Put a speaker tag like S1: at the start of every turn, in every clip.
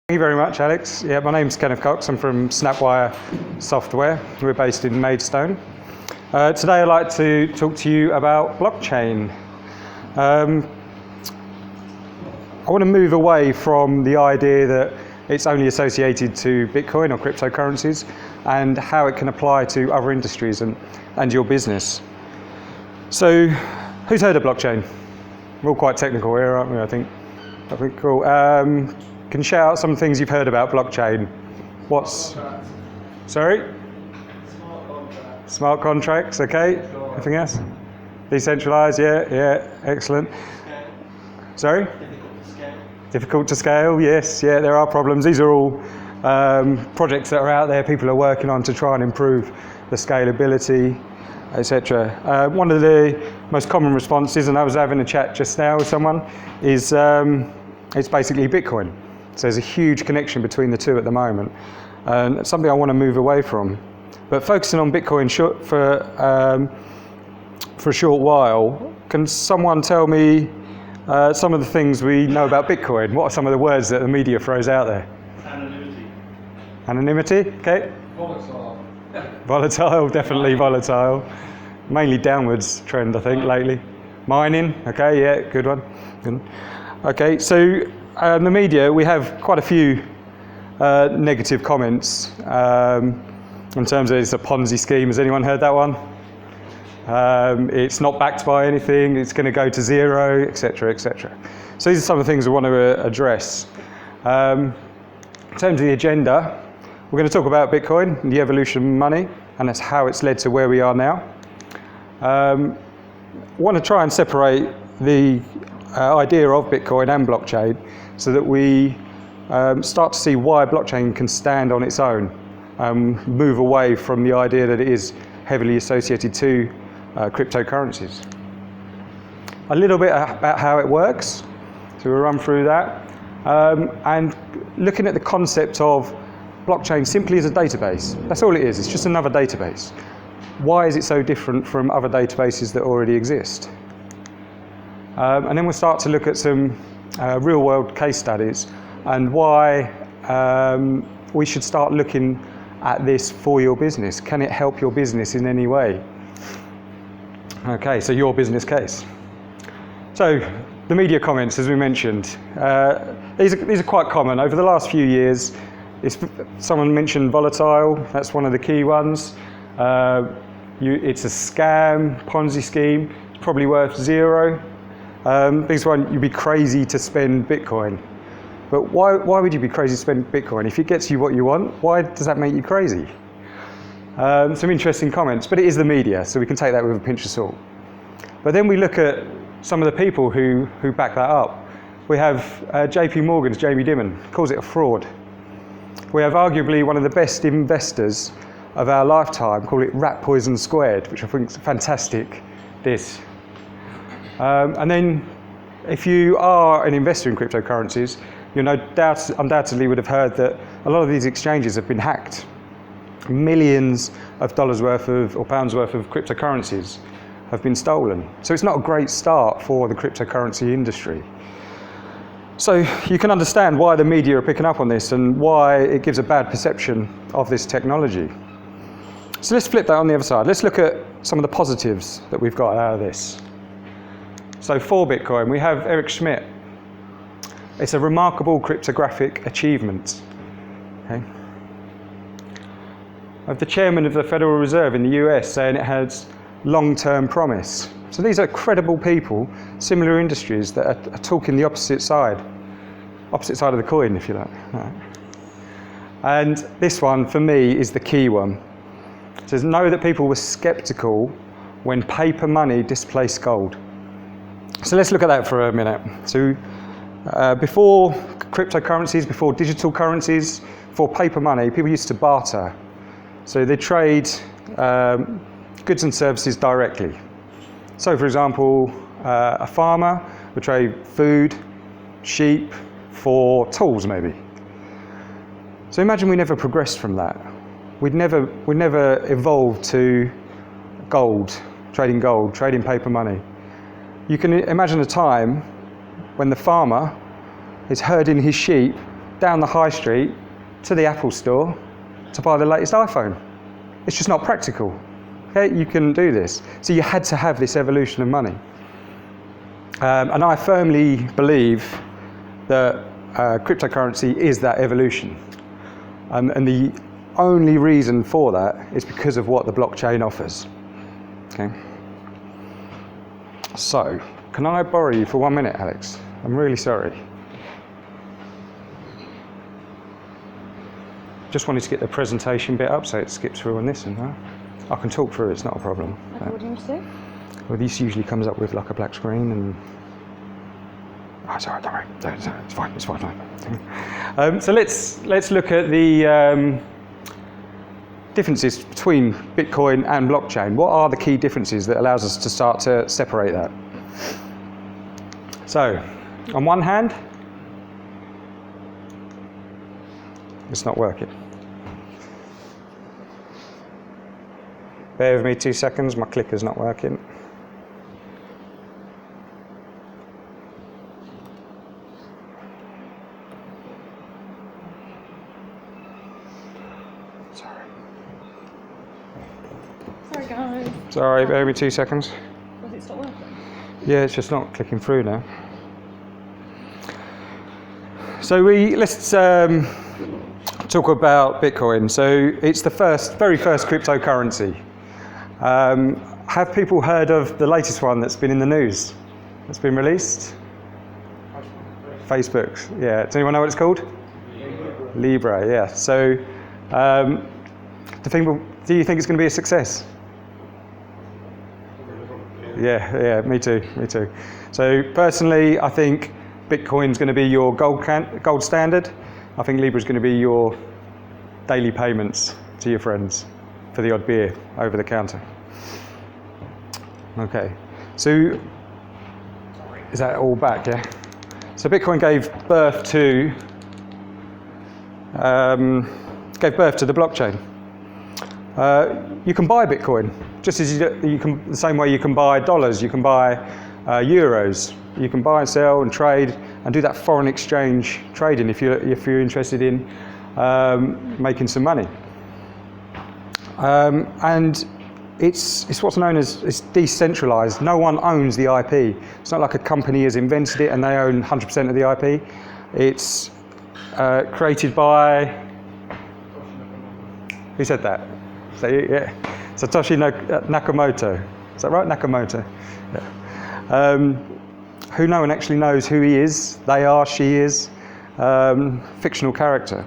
S1: Thank you very much, Alex. Yeah, my name's Kenneth Cox. I'm from Snapwire Software. We're based in Maidstone. Today I'd like to talk to you about blockchain. I want to move away from the idea that it's only associated to Bitcoin or cryptocurrencies and how it can apply to other industries and your business. So, who's heard of blockchain? We're all quite technical here, aren't we, I think cool. Can you shout out some things you've heard about blockchain? Sorry? Smart contracts, okay. Anything else? Decentralized, yeah, excellent. Sorry? Difficult to scale, yes, yeah, there are problems. These are all projects that are out there, people are working on to try and improve the scalability, etc. One of the most common responses, and I was having a chat just now with someone, is it's basically Bitcoin. So there's a huge connection between the two at the moment, and it's something I want to move away from. But focusing on Bitcoin for a short while, can someone tell me some of the things we know about Bitcoin? What are some of the words that the media throws out there? Anonymity, okay. Volatile, definitely volatile. Mainly downwards trend, I think, lately. Mining, okay, yeah, good one. Good. Okay, so the media, we have quite a few negative comments in terms of it's a Ponzi scheme. Has anyone heard that one? It's not backed by anything, it's going to go to zero, etc., etc. So these are some of the things we want to address. In terms of the agenda, we're going to talk about Bitcoin and the evolution of money, and that's how it's led to where we are now. I want to try and separate the idea of Bitcoin and blockchain so that we start to see why blockchain can stand on its own, move away from the idea that it is heavily associated to cryptocurrencies. A little bit about how it works, so we'll run through that, and looking at the concept of blockchain simply as a database. That's all it is, it's just another database. Why is it so different from other databases that already exist? And then we'll start to look at some real world case studies and why we should start looking at this for your business. Can it help your business in any way? Okay, so your business case. So the media comments, as we mentioned, these are quite common. Over the last few years, someone mentioned volatile, that's one of the key ones. It's a scam, Ponzi scheme, it's probably worth zero. This one, you'd be crazy to spend Bitcoin. But why would you be crazy to spend Bitcoin? If it gets you what you want, why does that make you crazy? Some interesting comments, but it is the media, so we can take that with a pinch of salt. But then we look at some of the people who back that up. We have JP Morgan's Jamie Dimon, calls it a fraud. We have arguably one of the best investors of our lifetime, call it rat poison squared, which I think is fantastic diss. And then if you are an investor in cryptocurrencies, you undoubtedly would have heard that a lot of these exchanges have been hacked. Millions of dollars worth of, or pounds worth of cryptocurrencies have been stolen. So it's not a great start for the cryptocurrency industry. So you can understand why the media are picking up on this and why it gives a bad perception of this technology. So let's flip that on the other side. Let's look at some of the positives that we've got out of this. So for Bitcoin, we have Eric Schmidt. It's a remarkable cryptographic achievement. Okay. Of the chairman of the Federal Reserve in the US saying it has long-term promise. So these are credible people, similar industries that are talking the opposite side of the coin, if you like. Right. And this one, for me, is the key one. It says, know that people were skeptical when paper money displaced gold. So let's look at that for a minute. So before cryptocurrencies, before digital currencies, before paper money, people used to barter. So they trade goods and services directly. So for example, a farmer would trade food, sheep, for tools maybe. So imagine we never progressed from that. We'd never evolved to trading paper money. You can imagine a time when the farmer is herding his sheep down the high street to the Apple store to buy the latest iPhone. It's just not practical. Okay, you couldn't do this. So you had to have this evolution of money. And I firmly believe that cryptocurrency is that evolution. And the only reason for that is because of what the blockchain offers. Okay. So, can I borrow you for 1 minute, Alex? I'm really sorry. Just wanted to get the presentation bit up so it skips through on this and that. I can talk through it, it's not a problem.
S2: Okay, what do you need to do?
S1: Well, this usually comes up with like a black screen and... Oh, it's all right, don't worry. It's fine. So let's look at the differences between Bitcoin and blockchain. What are the key differences that allows us to start to separate that? So, on one hand, it's not working. Bear with me 2 seconds, my clicker's not working.
S2: Sorry guys.
S1: Sorry, bear with me 2 seconds.
S2: Does it stop working?
S1: Yeah, it's just not clicking through now. So let's talk about Bitcoin. So it's the very first cryptocurrency. Have people heard of the latest one that's been in the news? That's been released? Facebook. Yeah. Does anyone know what it's called? Libra. Yeah. So, do you think it's going to be a success? Yeah. Me too. So personally, I think Bitcoin's going to be your gold standard. I think Libra is going to be your daily payments to your friends for the odd beer over the counter. Okay, so is that all back? Yeah. So Bitcoin gave birth to the blockchain. You can buy Bitcoin just as you can, the same way you can buy dollars, you can buy euros. You can buy and sell and trade and do that foreign exchange trading if you're interested in making some money. And it's what's known as it's decentralized. No one owns the IP. It's not like a company has invented it and they own 100% of the IP. It's created by, who said that? Yeah, Satoshi Nakamoto. Is that right? Nakamoto. Yeah. Who no one actually knows who he is. They are, she is, fictional character.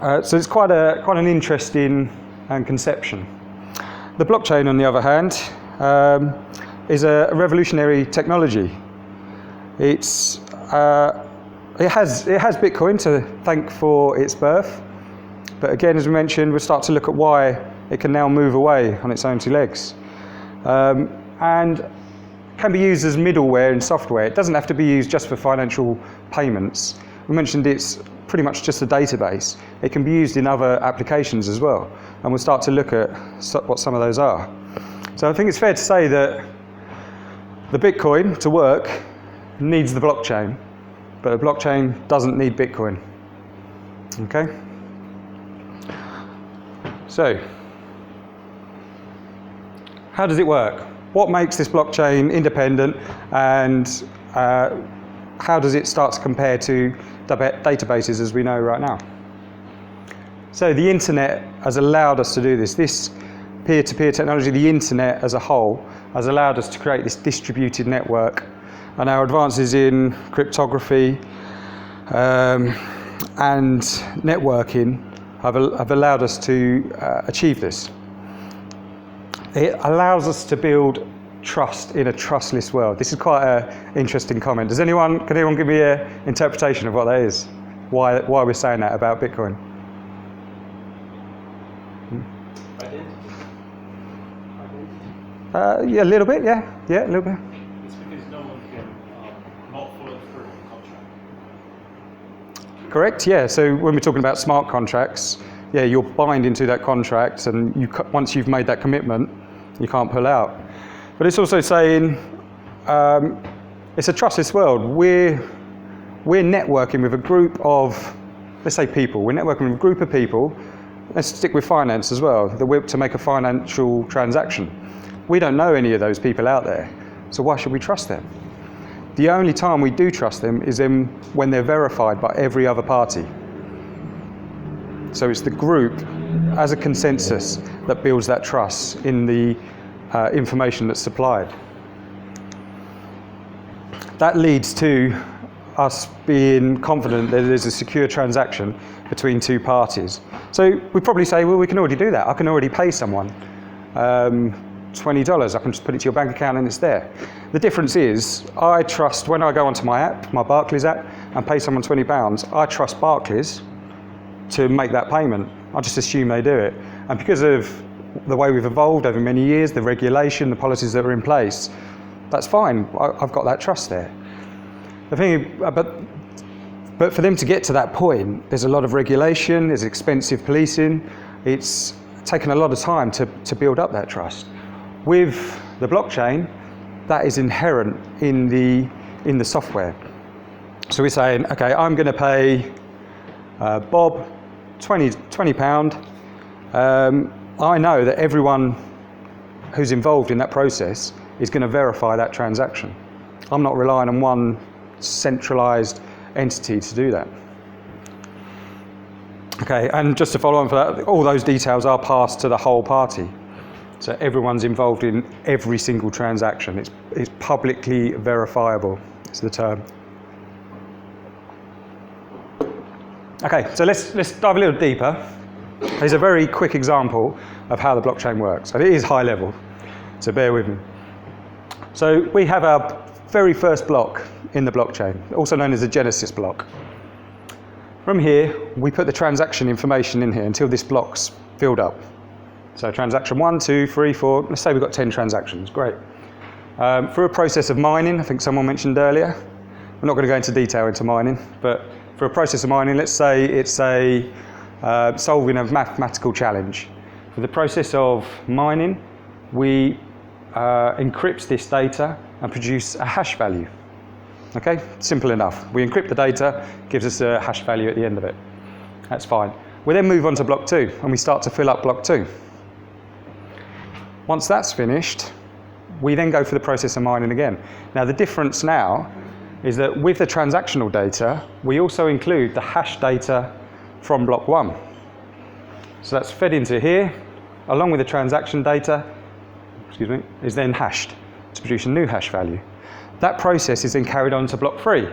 S1: So it's quite an interesting conception. The blockchain, on the other hand, is a revolutionary technology. It has Bitcoin to thank for its birth, but again, as we mentioned, we'll start to look at why it can now move away on its own two legs, and can be used as middleware in software. It doesn't have to be used just for financial payments. We mentioned it's pretty much just a database. It can be used in other applications as well, and we'll start to look at what some of those are. So I think it's fair to say that the Bitcoin to work needs the blockchain, but the blockchain doesn't need Bitcoin. Okay? So, how does it work? What makes this blockchain independent, and how does it start to compare to databases as we know right now? So the internet has allowed us to do this. This peer-to-peer technology, the internet as a whole, has allowed us to create this distributed network. And our advances in cryptography and networking have allowed us to achieve this. It allows us to build trust in a trustless world. This is quite an interesting comment. Can anyone give me an interpretation of what that is? Why we're saying that about Bitcoin? Yeah, a little bit, yeah, a little bit.
S3: It's because no one can not follow through on the contract.
S1: Correct, yeah. So when we're talking about smart contracts, yeah, you're binding to that contract, and once you've made that commitment, you can't pull out. But it's also saying it's a trustless world. We're we're networking with a group of, let's say people, we're networking with a group of people, let's stick with finance as well, to make a financial transaction. We don't know any of those people out there, so why should we trust them? The only time we do trust them is when they're verified by every other party. So it's the group, as a consensus, that builds that trust in the information that's supplied. That leads to us being confident that there's a secure transaction between two parties. So we probably say, well, we can already do that. I can already pay someone $20. I can just put it to your bank account and it's there. The difference is, I trust, when I go onto my app, my Barclays app, and pay someone £20, I trust Barclays to make that payment. I just assume they do it. And because of the way we've evolved over many years, the regulation, the policies that are in place, that's fine. I've got that trust there. The thing, but for them to get to that point, there's a lot of regulation, there's expensive policing. It's taken a lot of time to build up that trust. With the blockchain, that is inherent in the software. So we're saying, okay, I'm going to pay Bob £20. I know that everyone who's involved in that process is going to verify that transaction. I'm not relying on one centralized entity to do that. Okay, and just to follow on for that, all those details are passed to the whole party. So everyone's involved in every single transaction. It's publicly verifiable, is the term. Okay, so let's dive a little deeper. Here's a very quick example of how the blockchain works. And it is high level, so bear with me. So we have our very first block in the blockchain, also known as the Genesis block. From here, we put the transaction information in here until this block's filled up. So transaction 1, 2, 3, 4, let's say we've got 10 transactions, great. Through a process of mining, I think someone mentioned earlier, we're not going to go into detail into mining, but for a process of mining, let's say it's solving a mathematical challenge. For the process of mining, we encrypt this data and produce a hash value. Okay, simple enough. We encrypt the data, gives us a hash value at the end of it. That's fine. We then move on to block 2, and we start to fill up block 2. Once that's finished, we then go for the process of mining again. Now the difference now is that with the transactional data, we also include the hash data from block 1. So that's fed into here, along with the transaction data, is then hashed to produce a new hash value. That process is then carried on to block 3.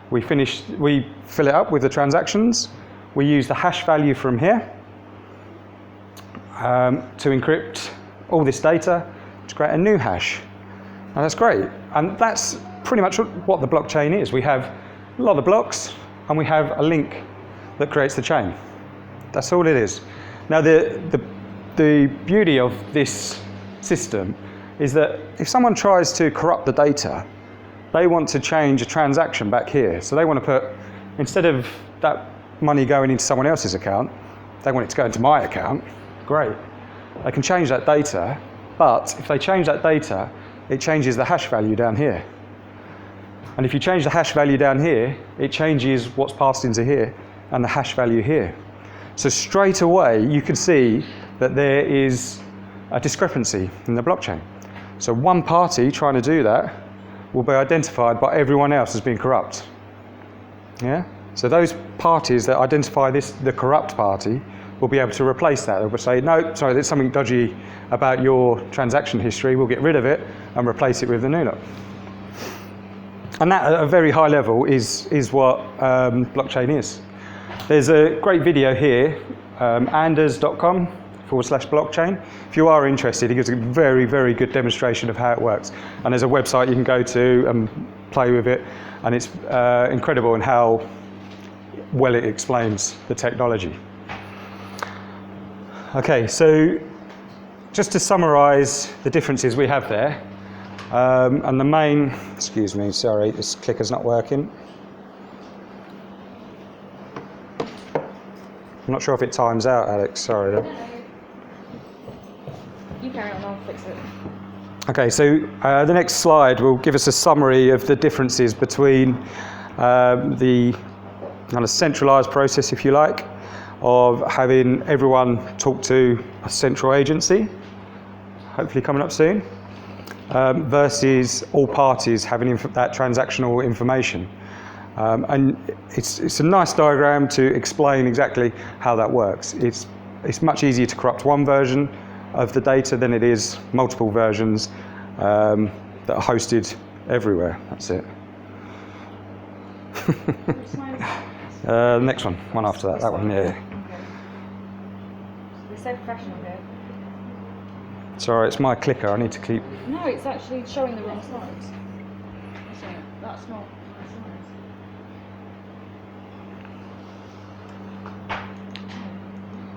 S1: We fill it up with the transactions, we use the hash value from here to encrypt all this data to create a new hash. And that's great. And that's pretty much what the blockchain is. We have a lot of blocks and we have a link that creates the chain. That's all it is. Now the beauty of this system is that if someone tries to corrupt the data, they want to change a transaction back here. So they want to put, instead of that money going into someone else's account, they want it to go into my account. Great. They can change that data, but if they change that data, it changes the hash value down here. And if you change the hash value down here, it changes what's passed into here and the hash value here. So straight away, you can see that there is a discrepancy in the blockchain. So one party trying to do that will be identified by everyone else as being corrupt. Yeah? So those parties that identify the corrupt party will be able to replace that. They'll say, no, sorry, there's something dodgy about your transaction history. We'll get rid of it and replace it with the new lot. And that, at a very high level, is what blockchain is. There's a great video here, anders.com/blockchain. If you are interested, it gives a very, very good demonstration of how it works. And there's a website you can go to and play with it. And it's incredible in how well it explains the technology. Okay, so just to summarize the differences we have there, and the main, excuse me, sorry, this clicker's not working. I'm not sure if it times out, Alex, sorry.
S2: You carry on, I'll fix it.
S1: Okay, so the next slide will give us a summary of the differences between the kind of centralized process, if you like, of having everyone talk to a central agency, hopefully coming up soon, versus all parties having that transactional information. And it's a nice diagram to explain exactly how that works. It's much easier to corrupt one version of the data than it is multiple versions that are hosted everywhere. That's it. Next one after that one, yeah.
S2: Okay. It's so professional here.
S1: Sorry, it's my clicker, I need to keep...
S2: No, it's actually showing the wrong slides. So that's not the slides.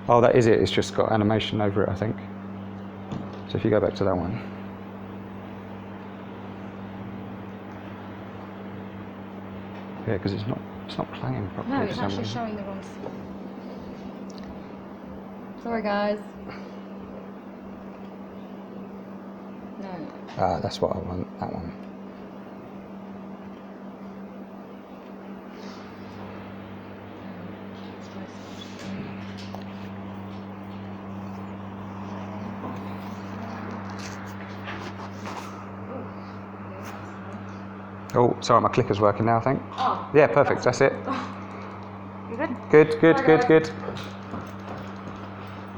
S1: Oh, that is it, it's just got animation over it, I think. So if you go back to that one. Yeah, because it's not playing properly.
S2: No, it's actually showing the wrong slide. Sorry, guys. No.
S1: Ah, that's what I want, that one. Oh, sorry, my clicker's working now, I think.
S2: Oh.
S1: Yeah, perfect, that's it.
S2: You good?
S1: Good.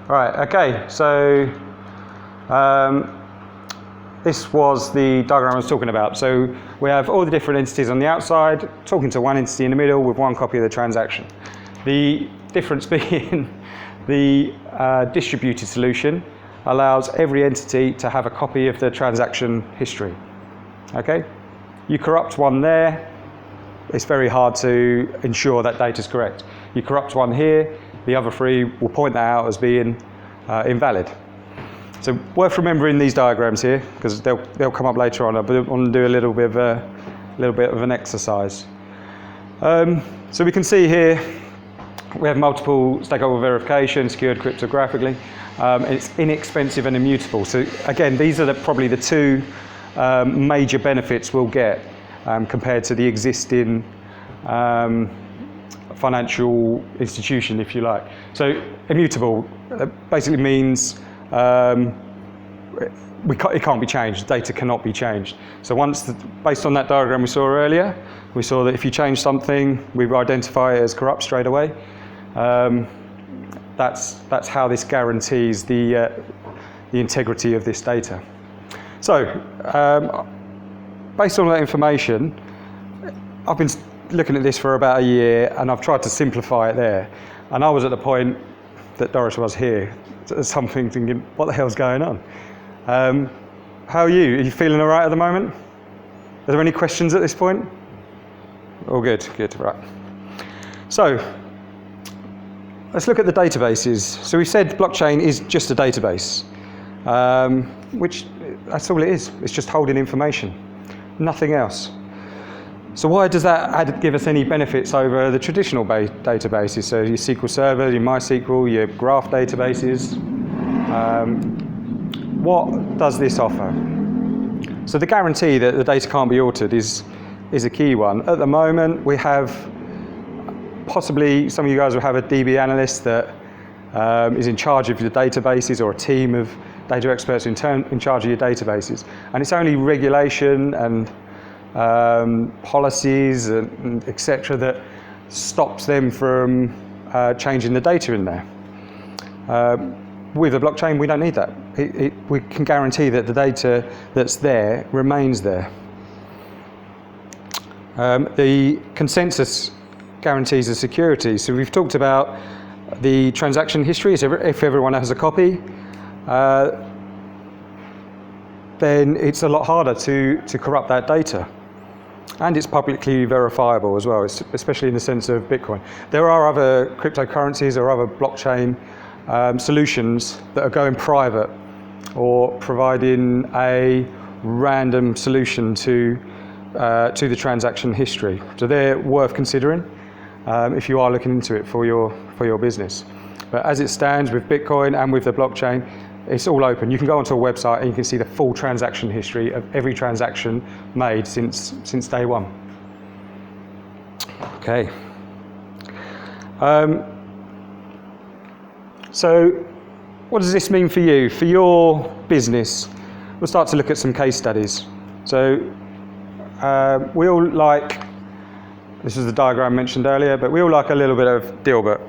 S1: Right, okay, so this was the diagram I was talking about. So we have all the different entities on the outside, talking to one entity in the middle with one copy of the transaction. The difference being the distributed solution allows every entity to have a copy of the transaction history. Okay? You corrupt one there, it's very hard to ensure that data is correct. You corrupt one here, the other three will point that out as being invalid. So worth remembering these diagrams here, because they'll come up later on. I want to do a little bit of an exercise. So we can see here we have multiple stakeholder verification, secured cryptographically. And it's inexpensive and immutable. So again, these are probably the two major benefits we'll get compared to the existing financial institution, if you like. So immutable basically means it can't be changed. Data cannot be changed. So based on that diagram we saw earlier, we saw that if you change something, we identify it as corrupt straight away. That's how this guarantees the integrity of this data. So, based on that information, I've been looking at this for about a year, and I've tried to simplify it there. And I was at the point that Doris was here, something thinking, what the hell's going on? How are you? Are you feeling all right at the moment? Are there any questions at this point? All good, right. So, let's look at the databases. So we said blockchain is just a database, which that's all it is. It's just holding information, nothing else. So why does that give us any benefits over the traditional databases? So your SQL Server, your MySQL, your graph databases. What does this offer? So the guarantee that the data can't be altered is a key one. At the moment, we have possibly some of you guys will have a DB analyst that is in charge of your databases, or a team of data experts in charge of your databases. And it's only regulation and policies and et cetera that stops them from changing the data in there. With a blockchain, we don't need that. We can guarantee that the data that's there remains there. The consensus guarantees the security. So we've talked about the transaction history. So if everyone has a copy, then it's a lot harder to corrupt that data. And it's publicly verifiable as well, especially in the sense of Bitcoin. There are other cryptocurrencies or other blockchain solutions that are going private or providing a random solution to the transaction history. So they're worth considering if you are looking into it for your business. But as it stands with Bitcoin and with the blockchain, it's all open. You can go onto a website and you can see the full transaction history of every transaction made since day one. Okay. So what does this mean for you, for your business? We'll start to look at some case studies. So we all like, this is the diagram mentioned earlier, but we all like a little bit of Dilbert.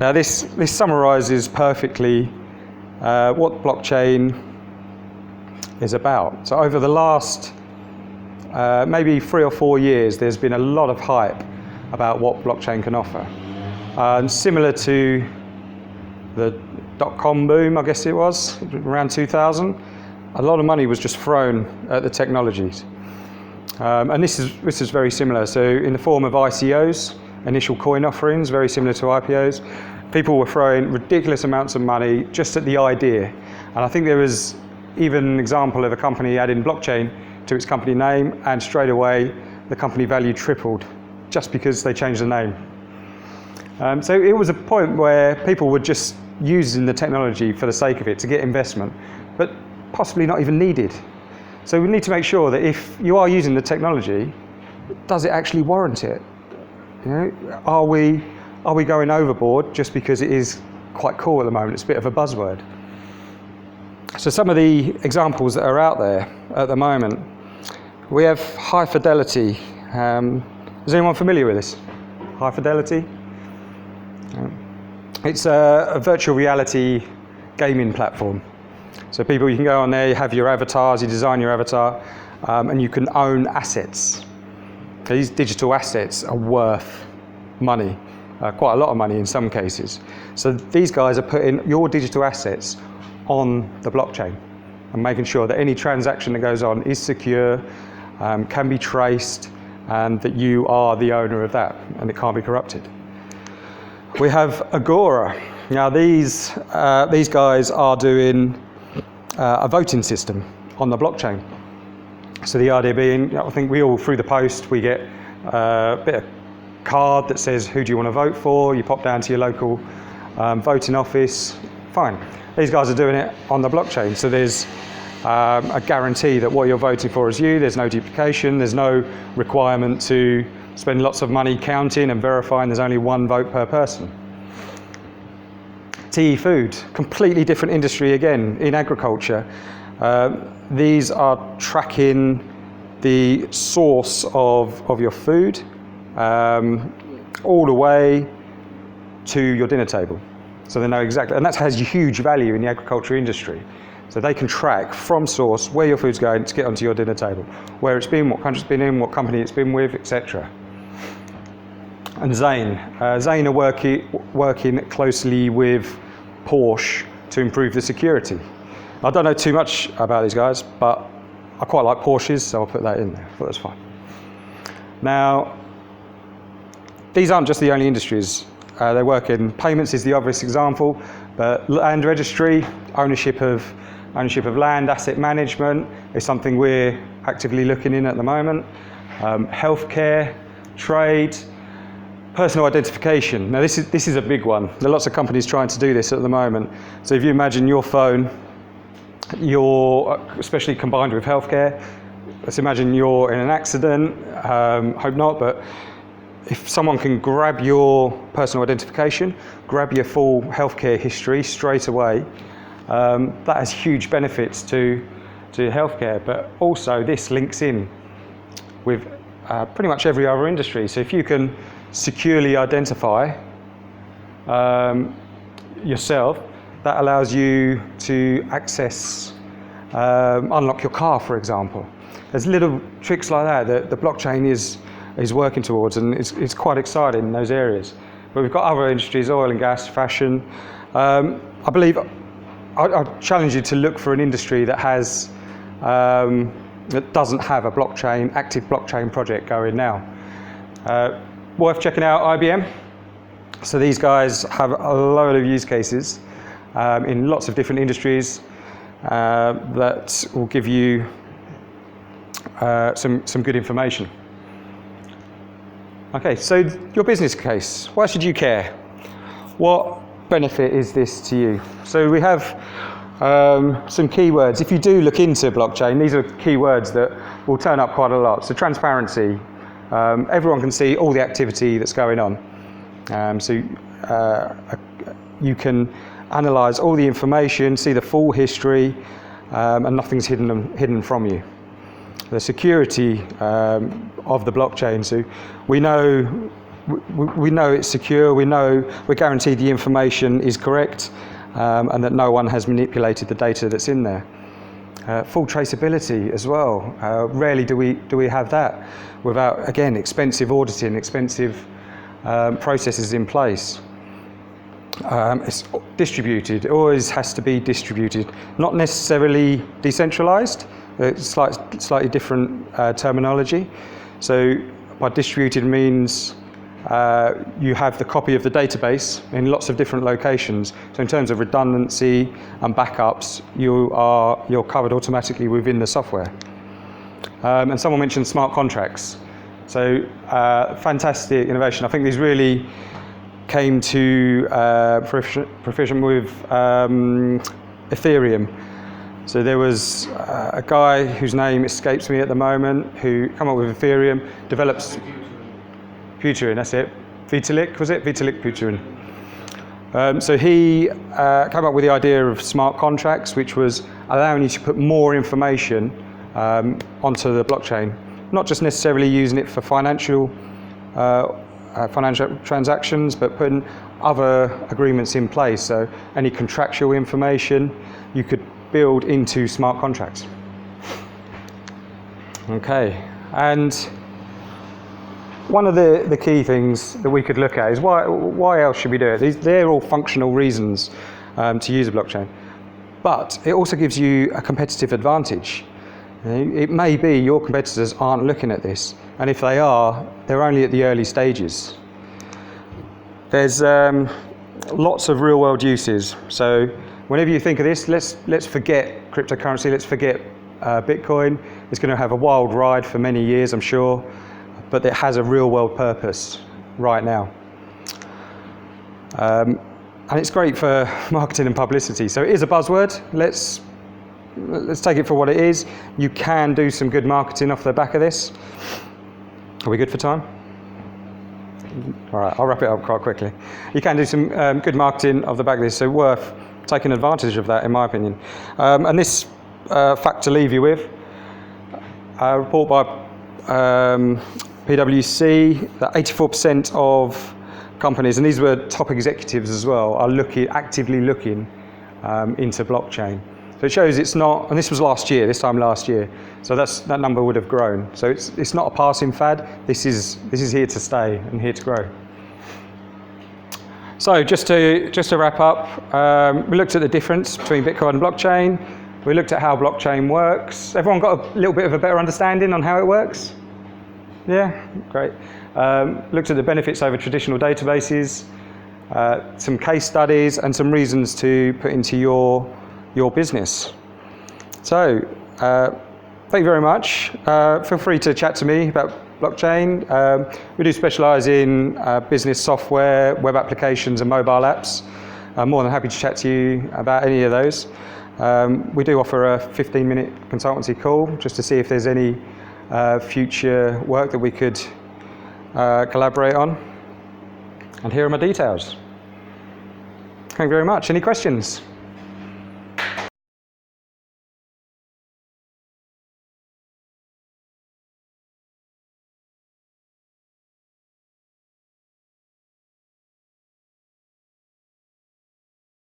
S1: Now this summarizes perfectly what blockchain is about. So over the last maybe 3 or 4 years, there's been a lot of hype about what blockchain can offer. And similar to the dot-com boom, I guess it was, around 2000, a lot of money was just thrown at the technologies. And this is very similar. So in the form of ICOs, initial coin offerings, very similar to IPOs, people were throwing ridiculous amounts of money just at the idea. And I think there was even an example of a company adding blockchain to its company name, and straight away the company value tripled just because they changed the name. So it was a point where people were just using the technology for the sake of it to get investment, but possibly not even needed. So we need to make sure that if you are using the technology, does it actually warrant it? You know, are we going overboard just because it is quite cool at the moment? It's a bit of a buzzword. So some of the examples that are out there at the moment, we have high fidelity. Is anyone familiar with this? High fidelity? It's a virtual reality gaming platform. So people, you can go on there, you have your avatars, you design your avatar, and you can own assets. So these digital assets are worth money, quite a lot of money in some cases. So these guys are putting your digital assets on the blockchain and making sure that any transaction that goes on is secure, can be traced, and that you are the owner of that and it can't be corrupted. We have Agora. Now these guys are doing a voting system on the blockchain. So the idea being, I think we all, through the post, we get a bit of card that says who do you want to vote for. You pop down to your local voting office. Fine. These guys are doing it on the blockchain. So there's a guarantee that what you're voting for is you. There's no duplication. There's no requirement to spend lots of money counting and verifying there's only one vote per person. TE Food, completely different industry again, in agriculture. These are tracking the source of your food all the way to your dinner table. So they know exactly, and that has huge value in the agriculture industry. So they can track from source where your food's going to get onto your dinner table, where it's been, what country it's been in, what company it's been with, etc. And Zane are working closely with Porsche to improve the security. I don't know too much about these guys, but I quite like Porsches, so I'll put that in there. I thought that's fine. Now, these aren't just the only industries. They work in payments is the obvious example, but land registry, ownership of land, asset management is something we're actively looking in at the moment. Healthcare, trade, personal identification. Now this is a big one. There are lots of companies trying to do this at the moment. So if you imagine your phone, especially combined with healthcare, let's imagine you're in an accident, hope not, but if someone can grab your personal identification, grab your full healthcare history straight away, that has huge benefits to healthcare, but also this links in with pretty much every other industry. So if you can securely identify yourself, that allows you to access, unlock your car, for example. There's little tricks like that the blockchain is working towards, and it's quite exciting in those areas. But we've got other industries, oil and gas, fashion. I believe, I challenge you to look for an industry that has, that doesn't have a active blockchain project going now. Worth checking out IBM. So these guys have a load of use cases in lots of different industries that will give you some good information. Okay, so your business case. Why should you care? What benefit is this to you? So we have some keywords. If you do look into blockchain, these are keywords that will turn up quite a lot. So transparency, everyone can see all the activity that's going on. You can analyze all the information, see the full history, and nothing's hidden from you. The security of the blockchain, so we know it's secure, we're guaranteed the information is correct, and that no one has manipulated the data that's in there. Full traceability as well. Rarely do we have that without, again, expensive auditing, expensive processes in place. It's distributed. It always has to be distributed, not necessarily decentralized. It's slightly different terminology. So by distributed means you have the copy of the database in lots of different locations. So in terms of redundancy and backups, you're covered automatically within the software. And someone mentioned smart contracts. So fantastic innovation. I think these really came to fruition with Ethereum. So there was a guy whose name escapes me at the moment who came up with Ethereum, develops Buterin, that's it. Vitalik, was it? Vitalik Buterin. So he came up with the idea of smart contracts, which was allowing you to put more information onto the blockchain, not just necessarily using it for financial transactions, but putting other agreements in place. So any contractual information you could build into smart contracts. Okay, and one of the key things that we could look at is why else should we do it? They're all functional reasons to use a blockchain, but it also gives you a competitive advantage. It may be your competitors aren't looking at this, and if they are, they're only at the early stages. There's lots of real-world uses. So whenever you think of this, let's forget cryptocurrency, let's forget Bitcoin. It's going to have a wild ride for many years, I'm sure, but it has a real-world purpose right now. And it's great for marketing and publicity. So it is a buzzword. Let's take it for what it is. You can do some good marketing off the back of this. Are we good for time? All right, I'll wrap it up quite quickly. You can do some good marketing off the back of this, so worth taking advantage of that, in my opinion. And this fact to leave you with, a report by PwC, that 84% of companies, and these were top executives as well, are actively looking into blockchain. So it shows it's not, and this was this time last year, so that number would have grown. So it's not a passing fad, this is here to stay and here to grow. So just to wrap up, we looked at the difference between Bitcoin and blockchain. We looked at how blockchain works. Everyone got a little bit of a better understanding on how it works? Yeah, great. Looked at the benefits over traditional databases, some case studies, and some reasons to put into your business. So, thank you very much. Feel free to chat to me about blockchain. We do specialise in business software, web applications and mobile apps. I'm more than happy to chat to you about any of those. We do offer a 15-minute consultancy call just to see if there's any future work that we could collaborate on. And here are my details. Thank you very much. Any questions?